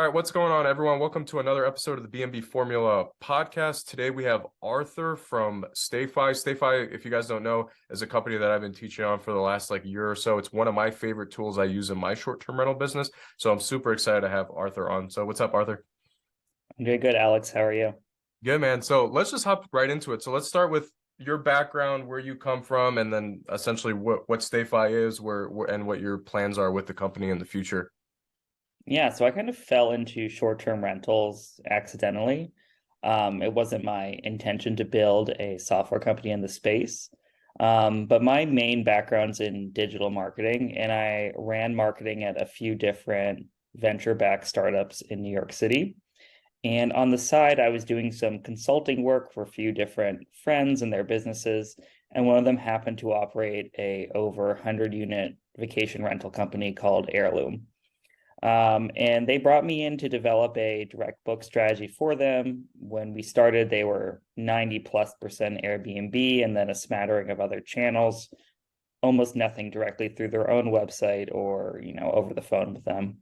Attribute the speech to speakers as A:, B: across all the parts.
A: All right, what's going on, everyone? Welcome to another episode of the B&B Formula podcast. Today we have Arthur from StayFi. StayFi, if you guys don't know, is a company that I've been teaching on for the last year or so. It's one of my favorite tools I use in my short-term rental business. So I'm super excited to have Arthur on. So what's up, Arthur?
B: I'm doing good, Alex. How are you?
A: Good, man. So let's just hop right into it. So let's start with your background, where you come from, and then essentially what StayFi is, where and what your plans are with the company in the future.
B: Yeah, so I kind of fell into short-term rentals accidentally. It wasn't my intention to build a software company in the space. But my main background's in digital marketing, and I ran marketing at a few different venture-backed startups in New York City. And on the side, I was doing some consulting work for a few different friends and their businesses. And one of them happened to operate a over 100 unit vacation rental company called Heirloom. And they brought me in to develop a direct book strategy for them. When we started, they were 90+% Airbnb and then a smattering of other channels, almost nothing directly through their own website or, over the phone with them.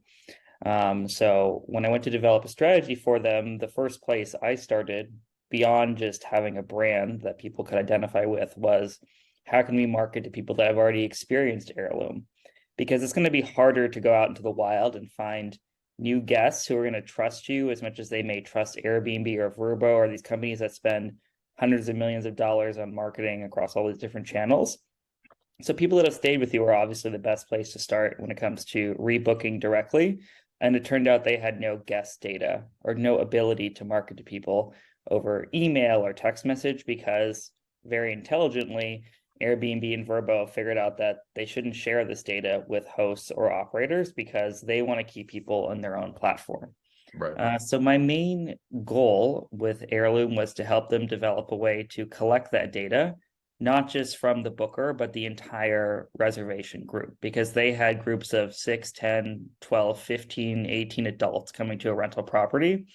B: So when I went to develop a strategy for them, the first place I started beyond just having a brand that people could identify with was how can we market to people that have already experienced Heirloom? Because it's going to be harder to go out into the wild and find new guests who are going to trust you as much as they may trust Airbnb or Vrbo or these companies that spend hundreds of millions of dollars on marketing across all these different channels. So people that have stayed with you are obviously the best place to start when it comes to rebooking directly. And it turned out they had no guest data or no ability to market to people over email or text message because very intelligently, Airbnb and Vrbo figured out that they shouldn't share this data with hosts or operators because they want to keep people on their own platform.
A: Right.
B: So my main goal with Heirloom was to help them develop a way to collect that data, not just from the booker, but the entire reservation group, because they had groups of 6, 10, 12, 15, 18 adults coming to a rental property,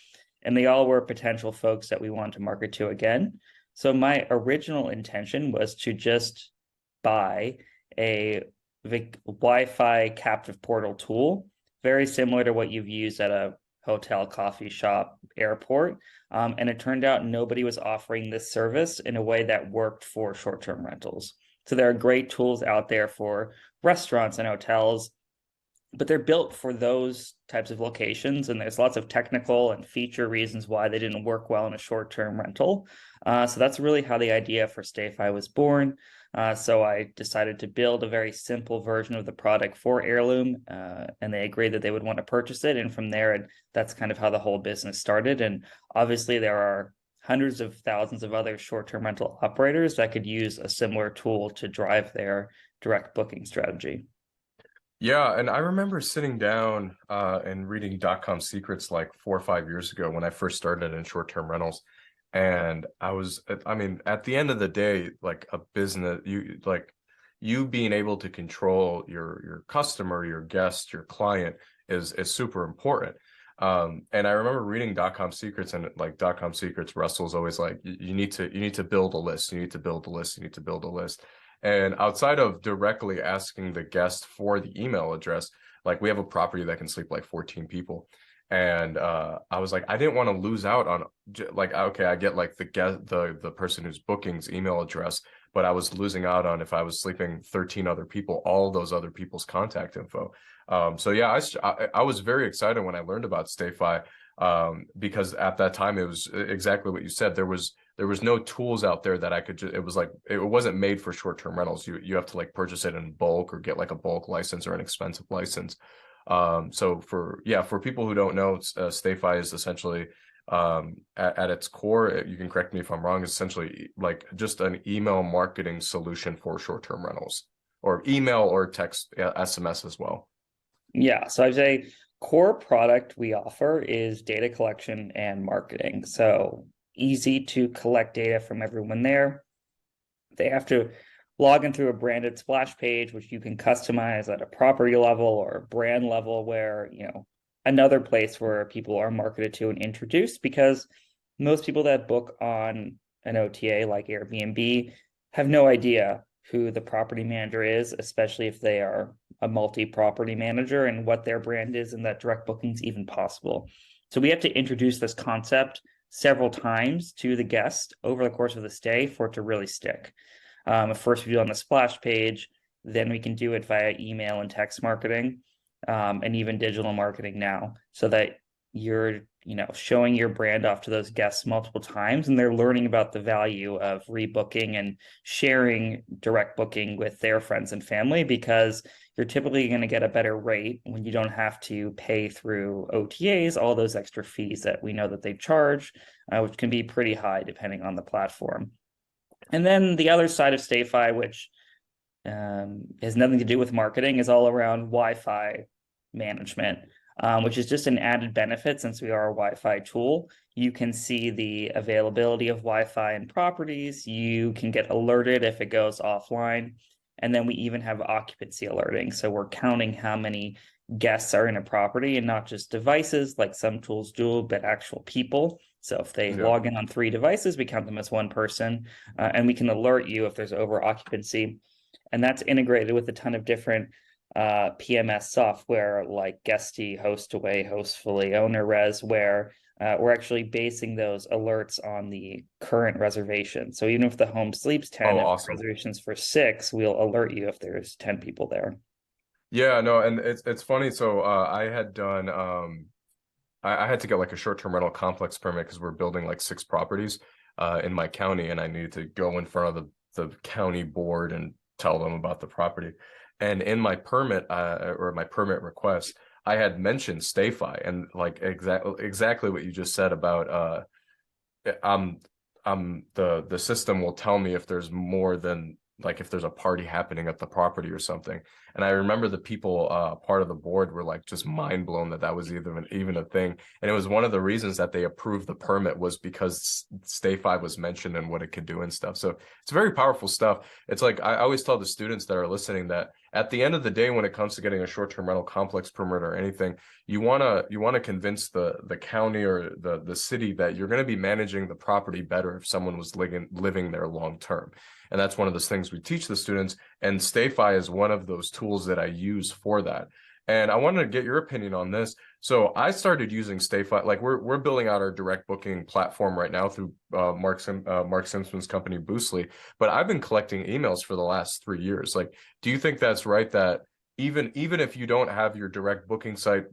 B: and they all were potential folks that we wanted to market to again. So my original intention was to just buy a Wi-Fi captive portal tool, very similar to what you've used at a hotel, coffee shop, airport. And it turned out nobody was offering this service in a way that worked for short-term rentals. So there are great tools out there for restaurants and hotels, but they're built for those types of locations. And there's lots of technical and feature reasons why they didn't work well in a short-term rental. So that's really how the idea for StayFi was born. So I decided to build a very simple version of the product for Heirloom, and they agreed that they would want to purchase it. And from there, that's kind of how the whole business started. And obviously, there are hundreds of thousands of other short-term rental operators that could use a similar tool to drive their direct booking strategy.
A: Yeah, and I remember sitting down and reading .com Secrets 4 or 5 years ago when I first started in short-term rentals. And I mean, at the end of the day, a business, you being able to control your customer, your guest, your client is super important. And I remember reading .com Secrets, and .com Secrets, Russell's always like, you need to build a list, you need to build a list, you need to build a list. And outside of directly asking the guest for the email address, we have a property that can sleep 14 people. And I was like, I didn't want to lose out on okay, I get the person who's booking's email address, but I was losing out on, if I was sleeping 13 other people, all those other people's contact info. So yeah, I was very excited when I learned about StayFi, because at that time it was exactly what you said. There was no tools out there that I could just, it wasn't made for short-term rentals. You have to purchase it in bulk or get a bulk license or an expensive license. So for people who don't know, StayFi is essentially, at its core, you can correct me if I'm wrong, is essentially just an email marketing solution for short-term rentals, or email or text, SMS as well.
B: Yeah, so I'd say core product we offer is data collection and marketing. So easy to collect data from everyone there. They have to log in through a branded splash page, which you can customize at a property level or a brand level, where, another place where people are marketed to and introduced, because most people that book on an OTA like Airbnb have no idea who the property manager is, especially if they are a multi-property manager and what their brand is and that direct booking is even possible. So we have to introduce this concept several times to the guest over the course of the stay for it to really stick. First we do it on the splash page, then we can do it via email and text marketing, and even digital marketing now, so that you're showing your brand off to those guests multiple times and they're learning about the value of rebooking and sharing direct booking with their friends and family, because you're typically going to get a better rate when you don't have to pay through OTAs all those extra fees that we know that they charge, which can be pretty high depending on the platform. And then the other side of StayFi, which has nothing to do with marketing, is all around Wi-Fi management, which is just an added benefit since we are a Wi-Fi tool. You can see the availability of Wi-Fi in properties. You can get alerted if it goes offline. And then we even have occupancy alerting. So we're counting how many guests are in a property and not just devices like some tools do, but actual people. So if they
A: Yeah.
B: log in on 3 devices, we count them as one person, and we can alert you if there's over occupancy. And that's integrated with a ton of different PMS software like Guesty, Hostaway, Hostfully, OwnerRes, where we're actually basing those alerts on the current reservation. So even if the home sleeps 10,
A: Oh,
B: if the
A: awesome.
B: reservation's for 6, we'll alert you if there's 10 people there.
A: Yeah, no, and it's funny. So I had done I had to get like a short-term rental complex permit because we're building like 6 properties in my county, and I needed to go in front of the county board and tell them about the property. And in my permit or my permit request, I had mentioned StayFi and like exactly what you just said about the system will tell me if there's more than like if there's a party happening at the property or something. And I remember the people part of the board were like just mind blown that that was even a thing. And it was one of the reasons that they approved the permit was because StayFi was mentioned and what it could do and stuff. So it's very powerful stuff. It's like I always tell the students that are listening that at the end of the day, when it comes to getting a short-term rental complex permit or anything, you wanna convince the county or the city that you're going to be managing the property better if someone was living there long term. And that's one of those things we teach the students. And StayFi is one of those tools that I use for that. And I wanted to get your opinion on this. So I started using StayFi. Like we're building out our direct booking platform right now through Mark Simpson's company Boostly. But I've been collecting emails for the last 3 years. Like, do you think that's right that even if you don't have your direct booking site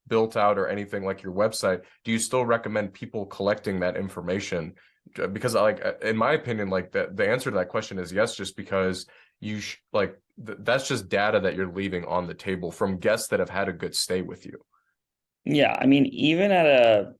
A: built out or anything like your website, do you still recommend people collecting that information? Because like in my opinion, like the answer to that question is yes, just because that's just data that you're leaving on the table from guests that have had a good stay with you.
B: Yeah, I mean, even at a,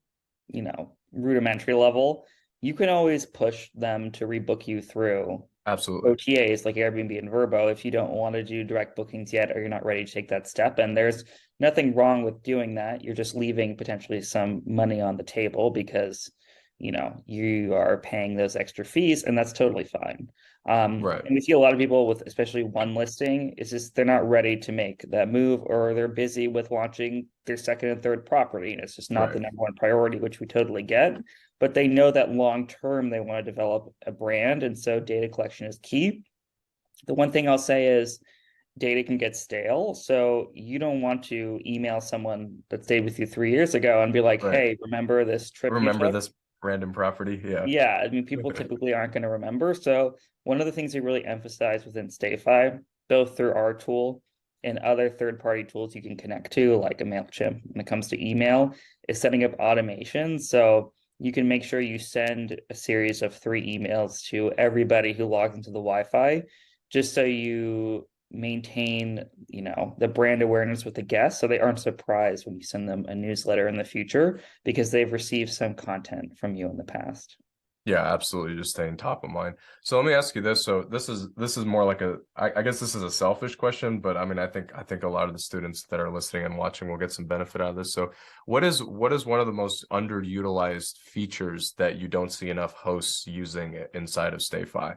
B: rudimentary level, you can always push them to rebook you through
A: Absolutely.
B: OTAs like Airbnb and Vrbo if you don't want to do direct bookings yet or you're not ready to take that step. And there's nothing wrong with doing that. You're just leaving potentially some money on the table because you are paying those extra fees, and that's totally fine.
A: Right.
B: And we see a lot of people with especially one listing, it's just they're not ready to make that move, or they're busy with launching their second and third property, and it's just not the
A: Right.
B: number one priority, which we totally get. But they know that long term they want to develop a brand, and so data collection is key. The one thing I'll say is data can get stale. So you don't want to email someone that stayed with you 3 years ago and be like,
A: Right.
B: hey, remember this trip you
A: Remember
B: took?
A: this random property? Yeah.
B: Yeah, I mean, people typically aren't going to remember. So one of the things we really emphasize within StayFi, both through our tool and other third-party tools you can connect to, like a MailChimp, when it comes to email, is setting up automation. So you can make sure you send a series of 3 emails to everybody who logs into the Wi-Fi, just so you maintain, the brand awareness with the guests, so they aren't surprised when you send them a newsletter in the future because they've received some content from you in the past.
A: Yeah, absolutely. Just staying top of mind. So let me ask you this. So this is more like I guess this is a selfish question, but I mean I think a lot of the students that are listening and watching will get some benefit out of this. So what is one of the most underutilized features that you don't see enough hosts using inside of StayFi?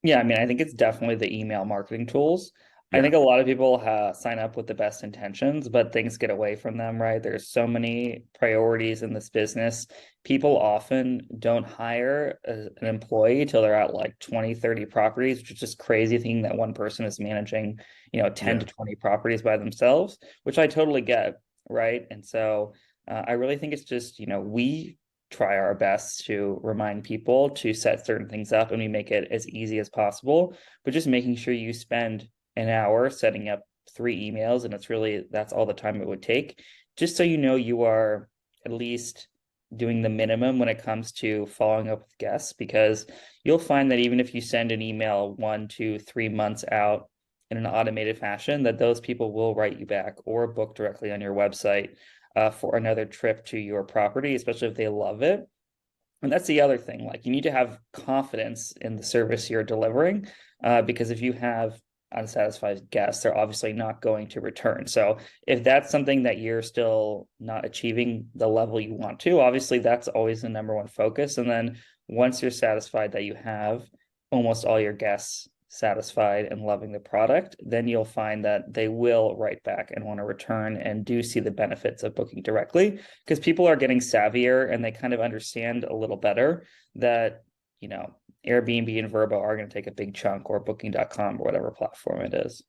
B: Yeah, I mean, I think it's definitely the email marketing tools. I
A: Yeah.
B: think a lot of people sign up with the best intentions, but things get away from them, right? There's so many priorities in this business. People often don't hire an employee till they're at like 20, 30 properties, which is just crazy thinking that one person is managing, 10
A: Yeah.
B: to 20 properties by themselves, which I totally get, right? And so I really think it's just, we try our best to remind people to set certain things up and we make it as easy as possible, but just making sure you spend an hour setting up 3 emails, and that's all the time it would take, just so you are at least doing the minimum when it comes to following up with guests, because you'll find that even if you send an email 1, 2, 3 months out in an automated fashion, that those people will write you back or book directly on your website for another trip to your property, especially if they love it. And that's the other thing. Like, you need to have confidence in the service you're delivering, because if you have unsatisfied guests, they're obviously not going to return. So if that's something that you're still not achieving the level you want to, obviously that's always the number one focus. And then once you're satisfied that you have almost all your guests satisfied and loving the product, then you'll find that they will write back and want to return and do see the benefits of booking directly, because people are getting savvier and they kind of understand a little better that, Airbnb and Verbo are going to take a big chunk, or booking.com or whatever platform it is.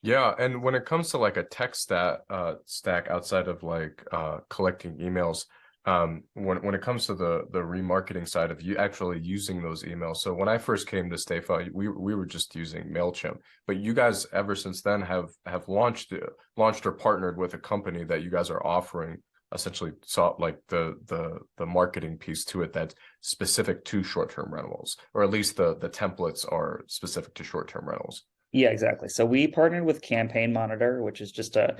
A: Yeah, and when it comes to like a tech stack outside of like collecting emails, when it comes to the remarketing side of you actually using those emails. So when I first came to StayFi, we were just using MailChimp, but you guys ever since then have launched or partnered with a company that you guys are offering essentially saw like the marketing piece to it that's specific to short-term rentals, or at least the templates are specific to short-term rentals.
B: Yeah, exactly. So we partnered with Campaign Monitor, which is just a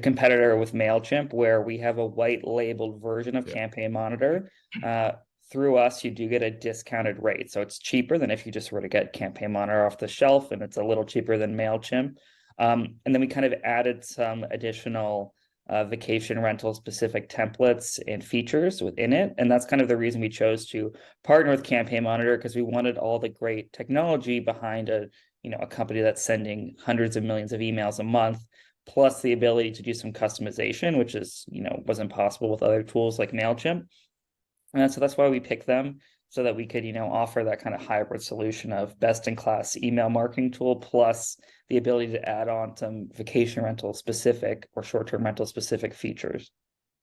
B: competitor with MailChimp, where we have a white labeled version of
A: Yeah.
B: Campaign Monitor. Uh, Through us, you do get a discounted rate. So it's cheaper than if you just were to get Campaign Monitor off the shelf, and it's a little cheaper than MailChimp. And then we kind of added some additional vacation rental specific templates and features within it. And that's kind of the reason we chose to partner with Campaign Monitor, because we wanted all the great technology behind a company that's sending hundreds of millions of emails a month, plus the ability to do some customization, which wasn't possible with other tools like MailChimp. And so that's why we picked them, so that we could, offer that kind of hybrid solution of best in class email marketing tool, plus the ability to add on some vacation rental specific or short-term rental specific features.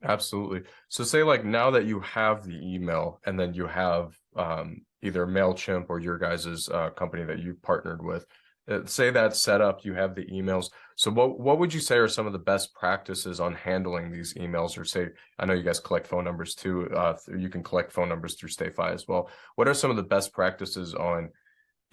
A: Absolutely. So say like now that you have the email and then you have either MailChimp or your guys's company that you partnered with, say that's set up, you have the emails. So what would you say are some of the best practices on handling these emails? Or say, I know you guys collect phone numbers too. You can collect phone numbers through StayFi as well. What are some of the best practices on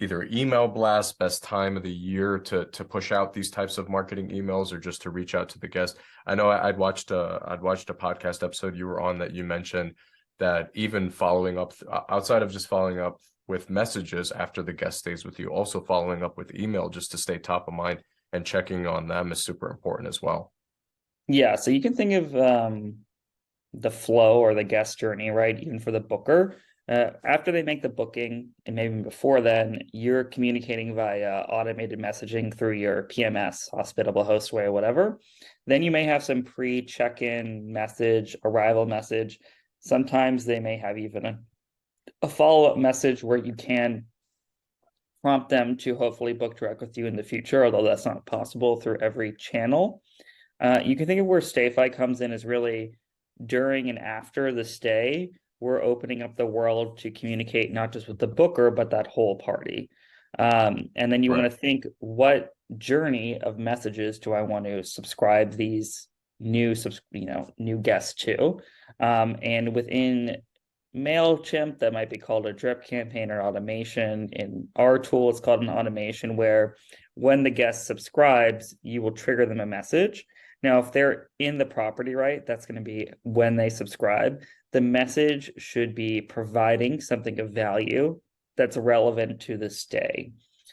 A: either email blasts, best time of the year to push out these types of marketing emails, or just to reach out to the guests? I know I'd watched a podcast episode you were on that you mentioned that even following up outside of just following up with messages after the guest stays with you, also following up with email just to stay top of mind and checking on them is super important as well.
B: Yeah, so you can think of the flow or the guest journey, right? Even for the booker. After they make the booking, and maybe before then, you're communicating via automated messaging through your PMS, Hospitable Hostway, or whatever. Then you may have some pre-check-in message, arrival message. Sometimes they may have even a follow-up message where you can prompt them to hopefully book direct with you in the future, although that's not possible through every channel. You can think of where StayFi comes in as really during and after the stay, we're opening up the world to communicate not just with the booker, but that whole party. And then you want
A: Right.
B: to think, what journey of messages do I want to subscribe these new guests to? And within MailChimp, that might be called a drip campaign or automation. In our tool, it's called an automation, where when the guest subscribes, you will trigger them a message. Now, if they're in the property, right, that's going to be when they subscribe. The message should be providing something of value that's relevant to the stay.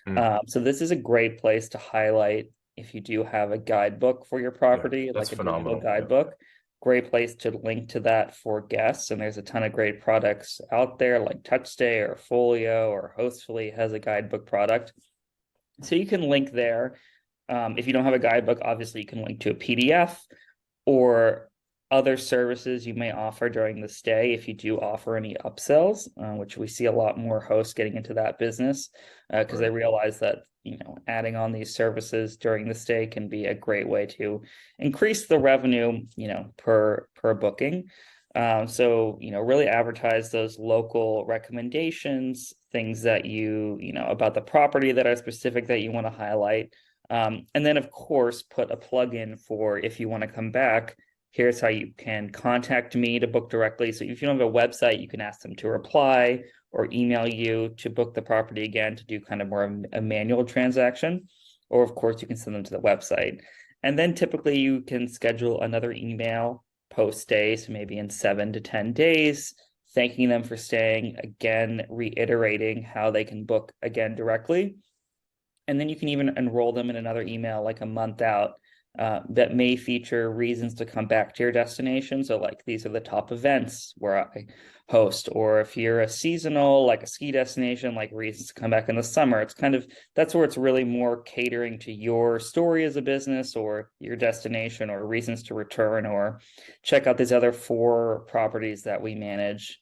A: Mm.
B: So this is a great place to highlight if you do have a guidebook for your
A: Yeah,
B: property,
A: that's
B: like a digital
A: phenomenal. Yeah.
B: guidebook. Great place to link to that for guests. And there's a ton of great products out there, like TouchStay or Folio or Hostfully has a guidebook product. So you can link there. If you don't have a guidebook, obviously you can link to a PDF or other services you may offer during the stay if you do offer any upsells, which we see a lot more hosts getting into that business because they
A: Right.
B: realize that adding on these services during the stay can be a great way to increase the revenue per booking. So really advertise those local recommendations, things that you about the property that are specific that you want to highlight. And then, of course, put a plug in for if you want to come back, here's how you can contact me to book directly. So if you don't have a website, you can ask them to reply or email you to book the property again to do kind of more of a manual transaction. Or, of course, you can send them to the website. And then typically you can schedule another email post stay, so maybe in 7 to 10 days, thanking them for staying, again, reiterating how they can book again directly. And then you can even enroll them in another email like a month out that may feature reasons to come back to your destination. So, like, these are the top events where I host, or if you're a seasonal, like a ski destination, like reasons to come back in the summer. It's kind of that's where it's really more catering to your story as a business or your destination or reasons to return or check out these other 4 properties that we manage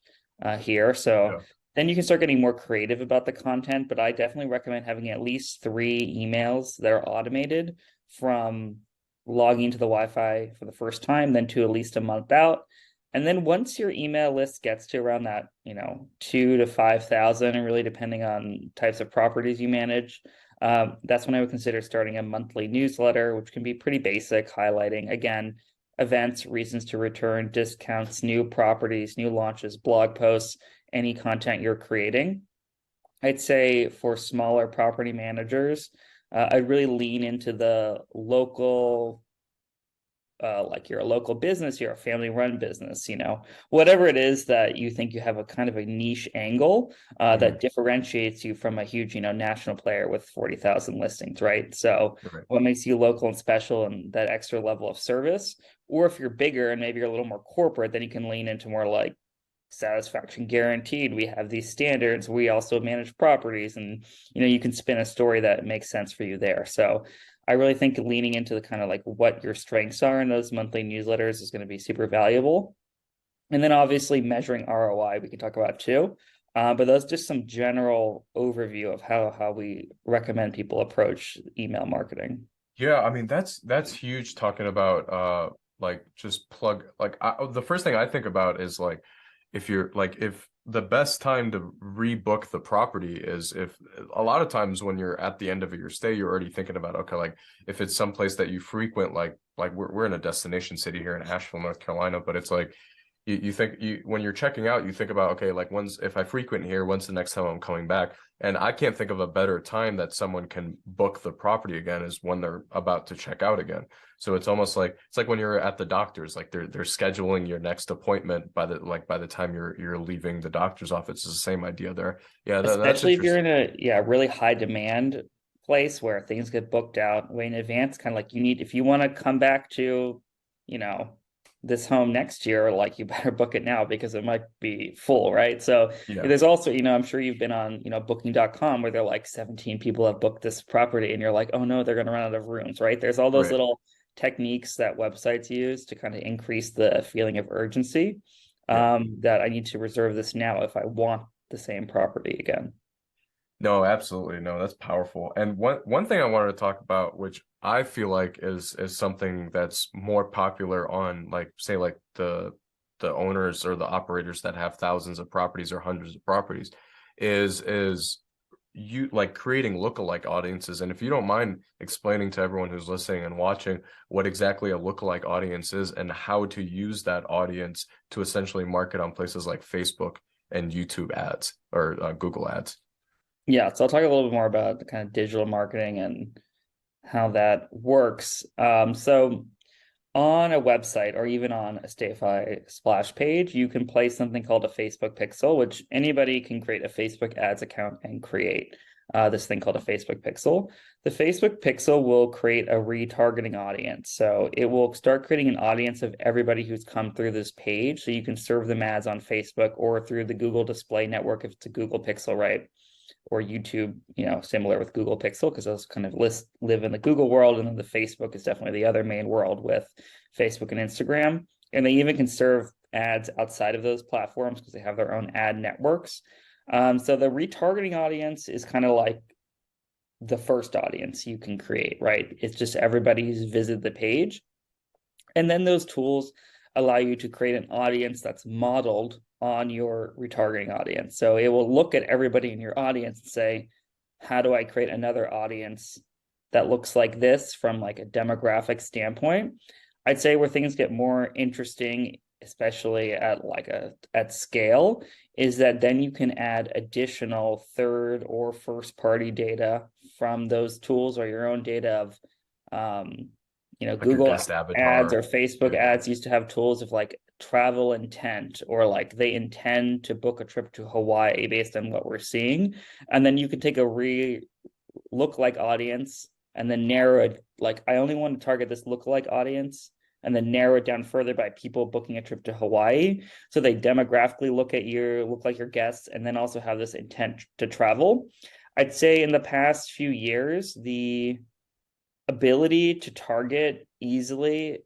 B: here. So,
A: Yeah.
B: then you can start getting more creative about the content, but I definitely recommend having at least 3 emails that are automated from logging to the Wi-Fi for the first time, then to at least a month out. And then once your email list gets to around that, 2 to 5,000, and really depending on types of properties you manage, that's when I would consider starting a monthly newsletter, which can be pretty basic, highlighting, again, events, reasons to return, discounts, new properties, new launches, blog posts, any content you're creating. I'd say for smaller property managers, I'd really lean into the local, like you're a local business, you're a family run business, whatever it is that you think you have a kind of a niche angle that
A: Mhm.
B: differentiates you from a huge, national player with 40,000 listings, right? So
A: Right.
B: what makes you local and special and that extra level of service? Or if you're bigger and maybe you're a little more corporate, then you can lean into more like satisfaction guaranteed. We have these standards. We also manage properties, and you can spin a story that makes sense for you there. So I really think leaning into the kind of like what your strengths are in those monthly newsletters is going to be super valuable. And then obviously measuring ROI, we can talk about too. But that's just some general overview of how we recommend people approach email marketing.
A: Yeah, I mean that's huge talking about like just plug like the first thing I think about is like if the best time to rebook the property is if a lot of times when you're at the end of your stay you're already thinking about okay like if it's someplace that you frequent like we're in a destination city here in Asheville, North Carolina, but it's like you think you when you're checking out you think about okay like when's if I frequent here when's the next time I'm coming back, and I can't think of a better time that someone can book the property again is when they're about to check out again. So it's almost like it's like when you're at the doctor's, like they're scheduling your next appointment by the time you're leaving the doctor's office. It's the same idea there. Yeah, that's
B: Especially if you're
A: interesting.
B: in a really high demand place where things get booked out way in advance, kind of like if you want to come back to, you know, this home next year, like you better book it now because it might be full, right? So
A: Yeah,
B: there's also, I'm sure you've been on, booking.com where they're like 17 people have booked this property and you're like, oh no, they're going to run out of rooms, right? There's all those
A: right.
B: little techniques that websites use to kind of increase the feeling of urgency,
A: Yeah.
B: that I need to reserve this now if I want the same property again.
A: No, absolutely. No, that's powerful. And one thing I wanted to talk about, which I feel like is something that's more popular on like say like the owners or the operators that have thousands of properties or hundreds of properties, is you like creating lookalike audiences. And if you don't mind explaining to everyone who's listening and watching what exactly a lookalike audience is and how to use that audience to essentially market on places like Facebook and YouTube ads or Google ads.
B: Yeah, so I'll talk a little bit more about the kind of digital marketing and how that works. So on a website or even on a StayFi splash page, you can place something called a Facebook pixel, which anybody can create a Facebook ads account and create this thing called a Facebook pixel. The Facebook pixel will create a retargeting audience. So it will start creating an audience of everybody who's come through this page. So you can serve them ads on Facebook or through the Google Display Network if it's a Google Pixel, right? or YouTube, similar with Google Pixel, because those kind of live in the Google world. And then the Facebook is definitely the other main world with Facebook and Instagram. And they even can serve ads outside of those platforms because they have their own ad networks. So the retargeting audience is kind of like the first audience you can create, right? It's just everybody who's visited the page. And then those tools allow you to create an audience that's modeled on your retargeting audience. So it will look at everybody in your audience and say, how do I create another audience that looks like this from like a demographic standpoint? I'd say where things get more interesting, especially at scale, is that then you can add additional third or first party data from those tools or your own data of
A: Like your
B: Google
A: guest
B: ads or
A: avatar.
B: Facebook
A: Yeah.
B: ads used to have tools of like travel intent, or like they intend to book a trip to Hawaii based on what we're seeing. And then you could take a look-like audience and then narrow it, like I only want to target this look-like audience, and then narrow it down further by people booking a trip to Hawaii. So they demographically look like your guests, and then also have this intent to travel. I'd say in the past few years, the ability to target easily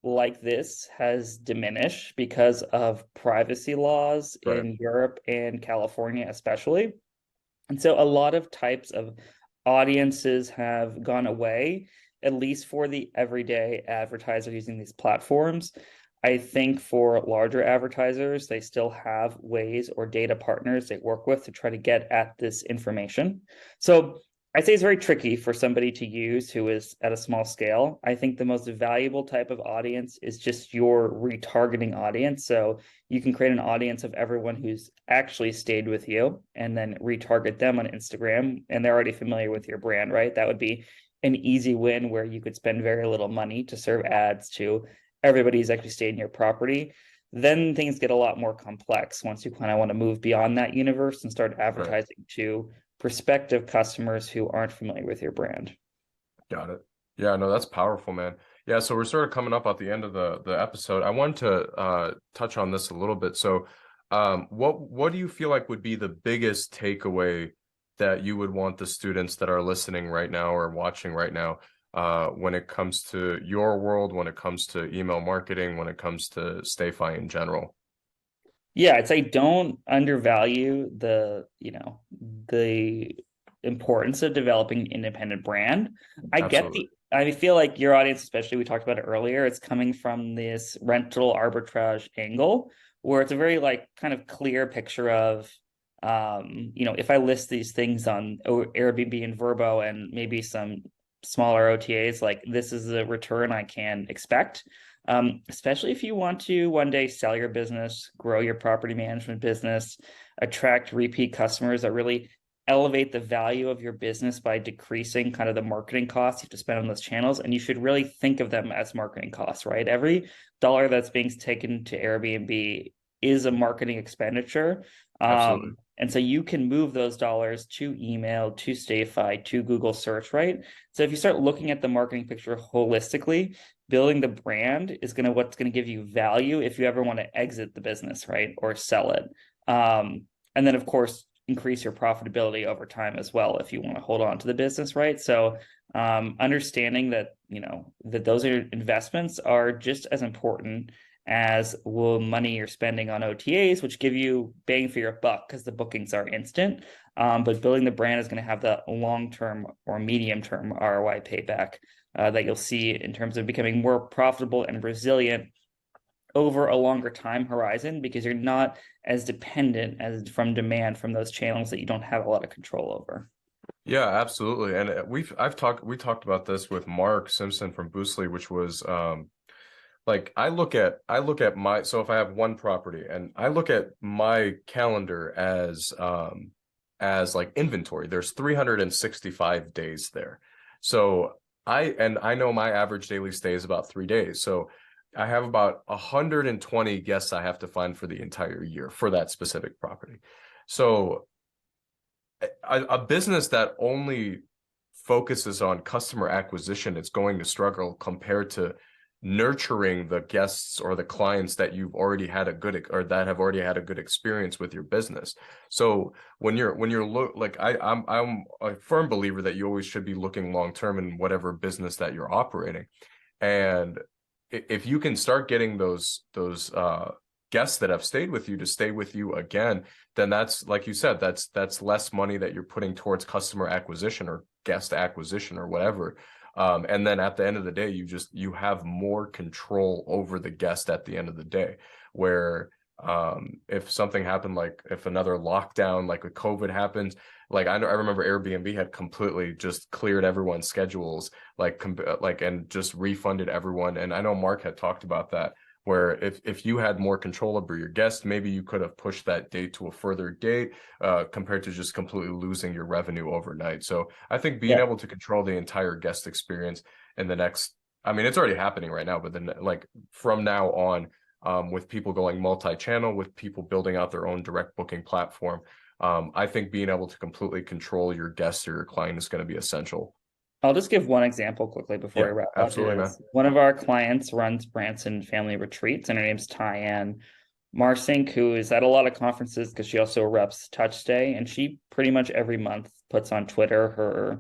B: like this has diminished because of privacy laws
A: Right.
B: in Europe and California, especially. And so a lot of types of audiences have gone away, at least for the everyday advertiser using these platforms. I think for larger advertisers, they still have ways or data partners they work with to try to get at this information. So I'd say it's very tricky for somebody to use who is at a small scale. I think the most valuable type of audience is just your retargeting audience. So you can create an audience of everyone who's actually stayed with you and then retarget them on Instagram, and they're already familiar with your brand, right? That would be an easy win where you could spend very little money to serve ads to everybody who's actually stayed in your property. Then things get a lot more complex once you kind of want to move beyond that universe and start
A: Right.
B: advertising to prospective customers who aren't familiar with your brand.
A: Got it. Yeah, no, that's powerful, man. Yeah, so we're sort of coming up at the end of the episode. I wanted to touch on this a little bit. So, what do you feel like would be the biggest takeaway that you would want the students that are listening right now or watching right now, when it comes to your world, when it comes to email marketing, when it comes to StayFi in general?
B: Yeah, I'd say don't undervalue the importance of developing an independent brand.
A: Absolutely.
B: I feel like your audience, especially we talked about it earlier, it's coming from this rental arbitrage angle where it's a very like kind of clear picture of if I list these things on Airbnb and Verbo and maybe some smaller OTAs, like this is the return I can expect. Especially if you want to one day sell your business, grow your property management business, attract repeat customers that really elevate the value of your business by decreasing kind of the marketing costs you have to spend on those channels. And you should really think of them as marketing costs, right? Every dollar that's being taken to Airbnb is a marketing expenditure.
A: Absolutely.
B: And so you can move those dollars to email, to StayFi, to Google search, right? So if you start looking at the marketing picture holistically, building the brand is what's going to give you value if you ever want to exit the business, right? Or sell it. And then of course, increase your profitability over time as well if you want to hold on to the business, right? So understanding that, that those are investments are just as important as money you're spending on OTAs, which give you bang for your buck because the bookings are instant. But building the brand is going to have that long-term or medium-term ROI payback that you'll see in terms of becoming more profitable and resilient over a longer time horizon because you're not as dependent as from demand from those channels that you don't have a lot of control over.
A: Yeah, absolutely. And we talked about this with Mark Simpson from Boostly, which was like I look at my, so if I have one property and I look at my calendar as like inventory, there's 365 days there. So I know my average daily stay is about 3 days. So I have about 120 guests I have to find for the entire year for that specific property. So a business that only focuses on customer acquisition is going to struggle compared to nurturing the guests or the clients that you've already had a good or that have already had a good experience with your business. So like I'm a firm believer that you always should be looking long term in whatever business that you're operating. And if you can start getting those guests that have stayed with you to stay with you again, then that's, like you said, that's less money that you're putting towards customer acquisition or guest acquisition or whatever. And then at the end of the day, you have more control over the guest at the end of the day, where if something happened, like if another lockdown, like with COVID happens, like I remember Airbnb had completely just cleared everyone's schedules, like and just refunded everyone. And I know Mark had talked about that, where if you had more control over your guests, maybe you could have pushed that date to a further date, compared to just completely losing your revenue overnight. So I think being
B: Yeah.
A: able to control the entire guest experience in the next, I mean, it's already happening right now, but then like from now on, with people going multi-channel, with people building out their own direct booking platform, I think being able to completely control your guests or your client is going to be essential.
B: I'll just give one example quickly before
A: Yeah,
B: we wrap up.
A: absolutely, man.
B: Is one of our clients runs Branson family retreats, and her name's Tyann Marsink, who is at a lot of conferences because she also reps Touch Stay, and she pretty much every month puts on Twitter her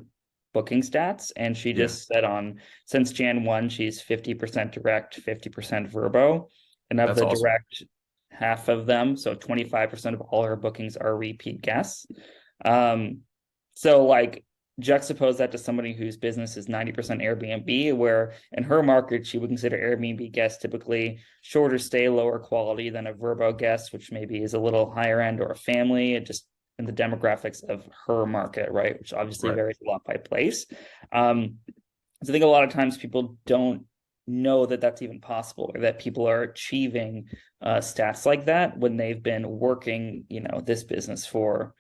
B: booking stats. And she
A: Yeah,
B: just said on since Jan 1, she's 50% direct, 50% Verbo. And of
A: that's
B: the
A: awesome.
B: direct, half of them, so 25% of all her bookings are repeat guests. Um, so like juxtapose that to somebody whose business is 90% Airbnb, where in her market, she would consider Airbnb guests typically shorter stay, lower quality than a Verbo guest, which maybe is a little higher end, or a family. It just in the demographics of her market, right? Which obviously
A: Right,
B: varies a lot by place. So I think a lot of times people don't know that that's even possible, or that people are achieving stats like that when they've been working, this business for,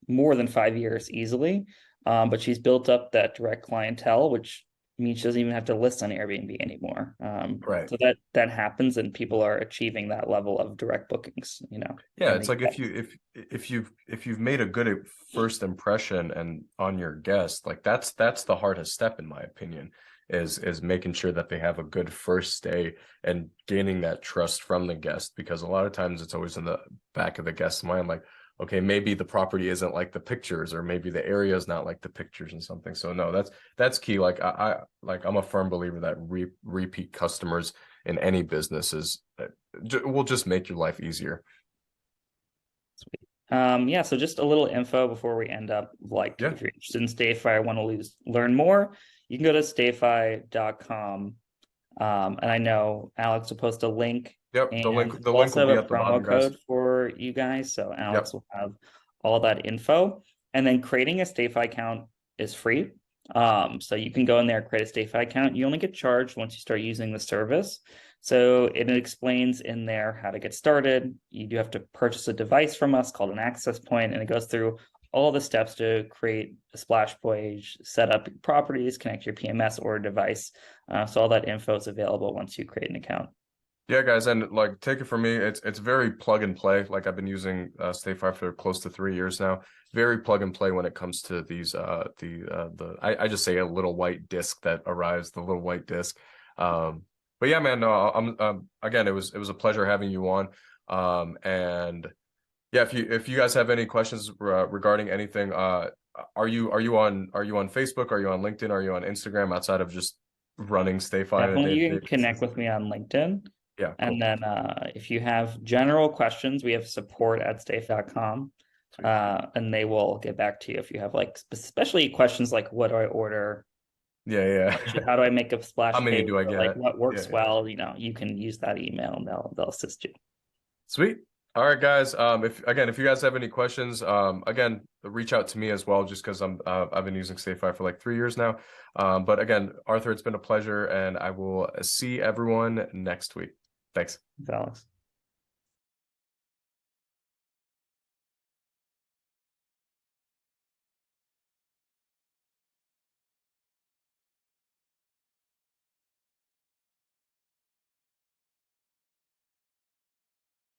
B: more than 5 years easily. But she's built up that direct clientele, which means she doesn't even have to list on Airbnb anymore.
A: right.
B: So that happens, and people are achieving that level of direct bookings,
A: Yeah,
B: in
A: it's
B: the
A: like
B: US.
A: if you've made a good first impression and on your guest, like that's the hardest step in my opinion, is making sure that they have a good first stay and gaining that trust from the guest, because a lot of times it's always in the back of the guest's mind, like, okay, maybe the property isn't like the pictures, or maybe the area is not like the pictures and something. So no, that's key. Like I'm a firm believer that repeat customers in any business will just make your life easier.
B: Yeah, so just a little info before we end up. Like,
A: Yeah.
B: if you're interested in StayFi or want to learn more, you can go to stayfi.com. And I know Alex will post a link,
A: Yep. The
B: and
A: link the
B: we'll
A: link will
B: also
A: be
B: have a
A: at the bottom,
B: promo
A: guys.
B: code for you guys. So Alex
A: Yep.
B: will have all that info. And then creating a StayFi account is free. So you can go in there, create a StayFi account. You only get charged once you start using the service. So it explains in there how to get started. You do have to purchase a device from us called an access point, and it goes through all the steps to create a splash page, set up your properties, connect your PMS or device. So all that info is available once you create an account.
A: Yeah, guys, and like take it from me, it's very plug and play. Like I've been using StayFi for close to 3 years now. Very plug and play when it comes to these I just say a little white disc that arrives, the little white disc. But yeah, man, no, I'm again, it was a pleasure having you on. And yeah, if you guys have any questions regarding anything, are you on Facebook? Are you on LinkedIn? Are you on Instagram outside of just running StayFi on a
B: Definitely, you
A: day-to-day
B: can connect
A: basis?
B: with me on LinkedIn.
A: Yeah,
B: And
A: cool.
B: then if you have general questions, we have support at stayf.com.
A: Sweet.
B: And they will get back to you if you have like especially questions like what do I order?
A: Yeah, yeah.
B: How do I make a
A: How
B: splash
A: many
B: page?
A: do I
B: Or like
A: get?
B: what
A: Yeah,
B: works
A: yeah.
B: well, you can use that email and they'll assist you.
A: Sweet. All right, guys. If you guys have any questions, again, reach out to me as well, just because I've been using StayFi for like 3 years now. But again, Arthur, it's been a pleasure, and I will see everyone next week. Thanks.
B: Alex.